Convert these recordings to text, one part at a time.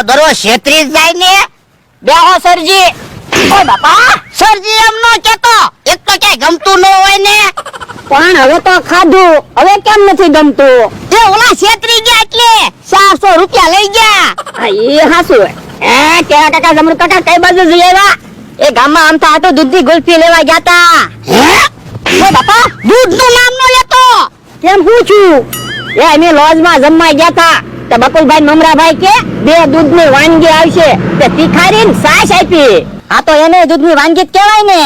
દરરોજ છેતરી જ જાય ને. બેહો સરજી. ઓ બાપા, સરજી એમ નો કેતો, એક તો ક્યાંય ગમતું ન હોય ને. પણ હવે તો ખાધું, હવે કેમ નથી ગમતું? તે ઓલા છેતરી ગયા એટલે 400 રૂપિયા લઈ ગયા. હા એ હાસુ. કેળા કાકા જમરૂ કાકા કઈ બાજુ જઈ આવ્યા? એ ગામમાં આમ તો આ તો દૂધની ગુલ્ફી લેવા ગયા તા. હે ઓ બાપા, દૂધનું નામ નો લેતો. કેમ હું છું? એ અમે લોજમાં જમવા ગયા તા. તે બકુલભાઈ મમરાભાઈ કે 2 દૂધની વાનગી આવશે, તે તીખારીને છાશ આપી. આ તો એને દૂધની વાનગી જ કહેવાય ને.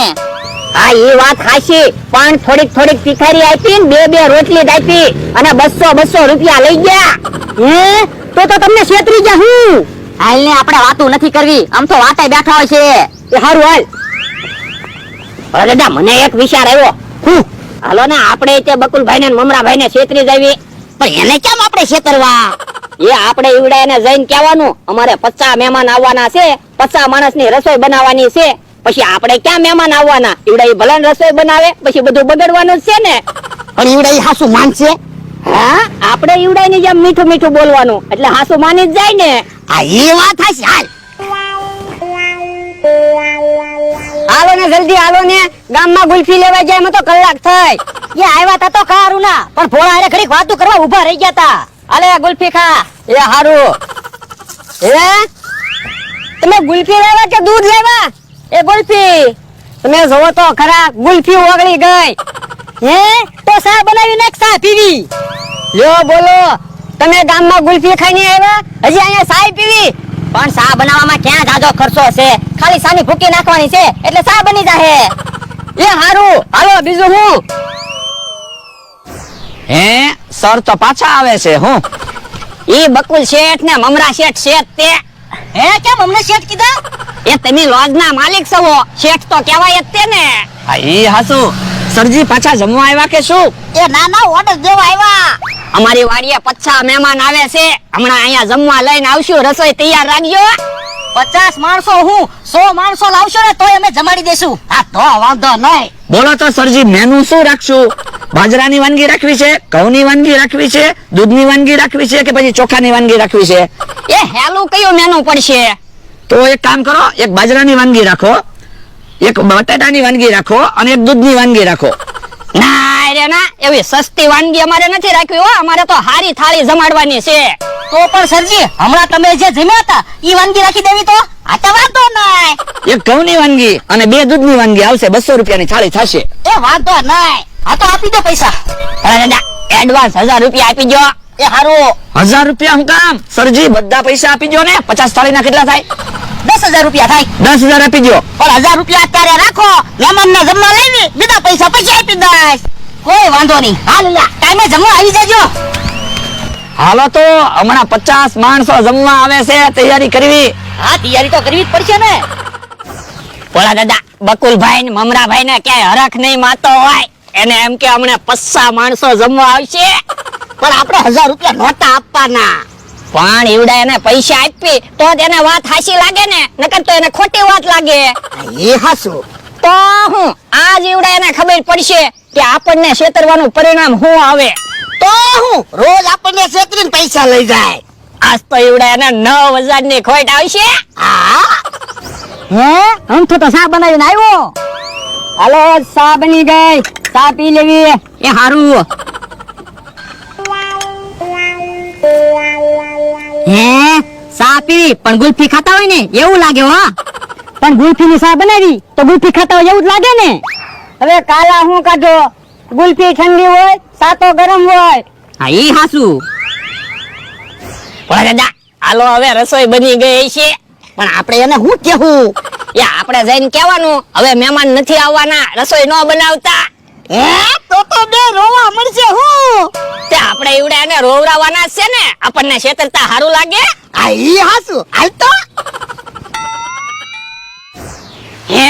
હા એ વાત હાચી, પણ થોડીક તીખારી આપી ને 2 રોટલી જ આપી અને 200 રૂપિયા લઈ ગયા. હે તો તમને છેતરી ગયા હું. હાલ ને આપણે વાતો નથી કરવી, આમ તો વાતે બેઠા હોય છે. એ હારું હાલ. અરે દાદા મને એક વિચાર આવ્યો. હું હાલો ને આપણે તે બકુલભાઈ ને મમરાભાઈ ને છેતરી જાવી. પણ એને કેમ આપણે છેતરવા? એ આપણે ઈવડે એને જઈને કહેવાનું અમારે 50 મહેમાન આવવાના છે, 50 માણસની રસોઈ બનાવવાની છે. પછી આપણે ક્યાં મહેમાન આવવાના? ઈવડે ઈ ભલે રસોઈ બનાવે, પછી બધું બગડવાનું જ છે ને. પણ ઈવડે ઈ હાસુ માનશે? હા આપણે ઈવડે ની જેમ મીઠું બોલવાનું, એટલે હાસુ માની જ જાય ને. આ ઈ વાત હશે. હાલો ને જલ્દી હાલો ને, ગામમાં ગુલ્ફી લેવા જાય એમાં તો કલાક થઈ. એ આવ્યા તા તો ખારું ના, પણ ભોળા હારે ઘડીક વાતો કરવા ઊભા રહી ગયા તા. હાલે ગુલ્ફી ખા. એ હારું. હે તમે ગુલ્ફી લેવા કે દૂધ લેવા? એ ગુલ્ફી તમે જોવો તો ખરા, ગુલ્ફી ઓગળી ગઈ. હે તો સા બનાવી નાખ, સા પીવી. લ્યો બોલો, તમે ગામમાં ગુલ્ફી ખાઈને આવ્યા, હજી અહીંયા સા પીવી? પણ સા બનાવવામાં ક્યાં જાજો ખર્ચો છે, ખાલી સાની ભૂકી નાખવાની છે એટલે સા બની જાહે. એ હારું હાલો બીજું હું. હે સર તો પાછા આવે છે. હું ઈ બકુલ શેઠ ને મમરા શેઠ તે. હે કેમ અમને શેઠ કીધા? એ તમે લોજના માલિક છો, શેઠ તો કહેવાય જ તે ને. હા ઈ હાસુ. સરજી પાછા જમવા આવ્યા કે શું? એ ના ઓર્ડર દેવા આવ્યા. અમારી વાડીએ 50 મહેમાન આવે છે, હમણાં અહીંયા જમવા લઈને આવશું, રસોઈ તૈયાર રાખજો. 50 માણસો હું 100 માણસો લાવશો ને તોય અમે જમાડી દેશું. હા તો વાંધો નહીં. બોલો તો સરજી, મેનુ શું રાખશું? બાજરાની વાનગી રાખવી છે, ઘઉંની વાનગી રાખવી છે, દૂધની વાનગી રાખવી છે કે પછી ચોખાની વાનગી રાખવી છે? એ હેલું કયું મેનુ પડશે? તો એક કામ કરો, એક બાજરાની વાનગી રાખો, એક બટાટાની વાનગી રાખો અને એક દૂધની વાનગી રાખો. ના રે ના, એવી સસ્તી વાનગી અમારે નથી રાખવી હો, અમારે તો હારી થાળી જમાડવાની છે. તો પણ સરજી, હમણાં તમે જે જમ્યા હતા ઈ વાનગી રાખી દેવી તો? આ તો વાંધો નહીં. એક ઘઉંની વાનગી અને 2 દૂધની વાનગી આવશે, 200 રૂપિયાની થાળી થશે. એ વાંધો નહીં. આ તો આપી દો પૈસા. અરે દાદા એડવાન્સ 1000 રૂપિયા આપી દો. એ હારું. 1000 રૂપિયા હું કામ? સરજી બધા પૈસા આપી દો ને. 50 થાળીના કેટલા થાય? 10,000 રૂપિયા થાય. 10,000 આપી દો. પણ 1000 રૂપિયા અત્યારે રાખો, મહેમાનને જમવા લાવી, બીજા પૈસા પછી આપી દઈશ. કોઈ વાંધો નહીં. હાલ લા ટાઈમે જમવા આવી જાજો. હાલો તો હમણાં 50 માણસો જમવા આવે છે, તૈયારી કરવી. હા તૈયારી તો કરવી જ પડશે ને. બોલા દાદા બકુલભાઈ ને મમરાભાઈ ને ક્યાંય હરખ નહીં માતો હોય, એને એમ કે હમણાં 50 માણસો જમવા આવશે, પણ આપણે 1000 રૂપિયા નહોતા આપવાના. પણ ઈવડા એને પૈસા આપી તો તેને વાત હાચી લાગે ને, નકર તો એને ખોટી વાત લાગે. એ હાસુ. તો હું આજ ઈવડા એને ખબર પડશે કે આપણને છેતરવાનું પરિણામ શું આવે. તો હું રોજ આપણને છેતરીને પૈસા લઈ જાય. આજ તો ઈવડા એને 9000 ની ખોટ આવશે. હા હે આમ તો સા બનાવીને આવ્યો. હાલો સા બની ગઈ, સા પી લેવી. એ હારું. હે સા પી પણ ગુલ્ફી ખાતા હોય ને એવું લાગે હો. પણ ગુલ્ફી ની સા બનાવી તો ગુલ્ફી ખાતા હોય એવું જ લાગે ને. હવે કાલા હું કાઢો, ગુલ્ફી ઠંડી હોય, સા તો ગરમ હોય. હા ઈ હાસુ. પણ દાદા હાલો હવે રસોઈ બની ગઈ છે, પણ આપણે એને શું કહેવું? એ આપણે જઈને કહેવાનું હવે મહેમાન નથી આવવાના, રસોઈ ન બનાવતા. હે તો બે રોવા મળશે હું. તે આપણે ઈવડે એને રોવરાવાના છે ને, આપણને છેતરતા હારું લાગે. આ ઈ હાસુ. હાલ તો હે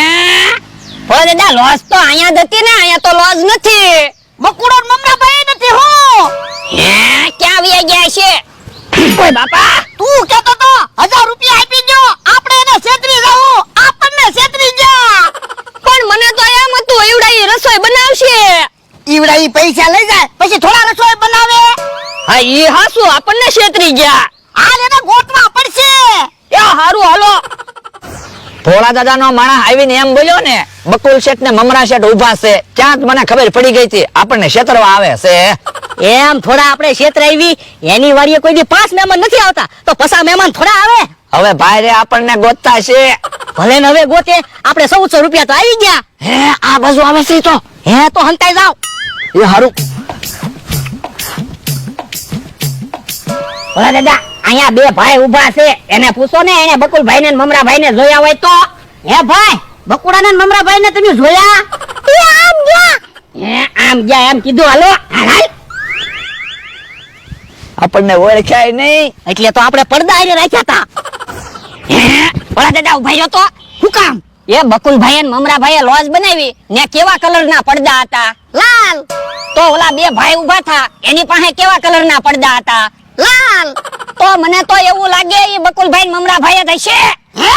ઓય દાદા લોજ તો અહીંયા જ હતી ને, અહીંયા તો લોજ નથી. બકુડો મમરાભાઈ નથી હું. હે ક્યાં વ્યા ગયા છે? ઓય બાપા તું કહેતો તો 1000 રૂપિયા આપી દો, આપણે એને છેતરી જાવું, આપણને છેતરી ગયા. પણ મને તો એમ હતું ઈવડા ઈ રસોઈ બનાવશે. ઈવડા ઈ પૈસા લઈ જાય પછી થોડા રસોઈ બનાવે. હા ઈ હાસુ આપણને છેતરી ગયા. હાલ એને ગોતવા પડશે. ભોળા દાદાનો માણસ આવીને એમ બોલ્યો ને બકુલ શેઠ ને મમરા શેઠ ઊભા છે ત્યાં જ મને ખબર પડી ગઈ હતી આપણને છેતરવા આવે છે. એમ થોડા આપણે ક્ષેત્ર આવી એની વાડીએ કોઈ દી 5 મહેમાન નથી આવતા તો પસા મહેમાન થોડા આવે. હવે ભાઈ રે આપણને ગોતતા છે. ભલે ને હવે ગોતે આપણે 1400 રૂપિયા તો આવી ગયા. હે આ બાજુ આવે છે તો હે તો હંતાઈ જાવ. એ હારું. ભલા દાદા અહીંયા બે ભાઈ ઊભા છે એને પૂછો ને એને બકુલભાઈ ને મમરાભાઈ ને જોયા હોય તો. હે ભાઈ બકુડા ને મમરાભાઈ ને તમે જોયા? એ આમ ગયા. હે આમ ગયા એમ કીધું. હાલો હાલ. આપણને ઓળખાય નહીં એટલે તો આપણે પડદા આરે રાખ્યા હતા. ભલા દાદા ઉભા રહ્યો તો શું કામ? એ બકુલભાઈ અને મમરાભાઈએ લોજ બનાવી ને કેવા કલરના પડદા હતા? લાલ. તો ઓલા બે ભાઈ ઊભા હતા એની પાસે કેવા કલરના પડદા હતા? લાલ. તો મને તો એવું લાગે એ બકુલભાઈ ને મમરાભાઈ જ હશે. હે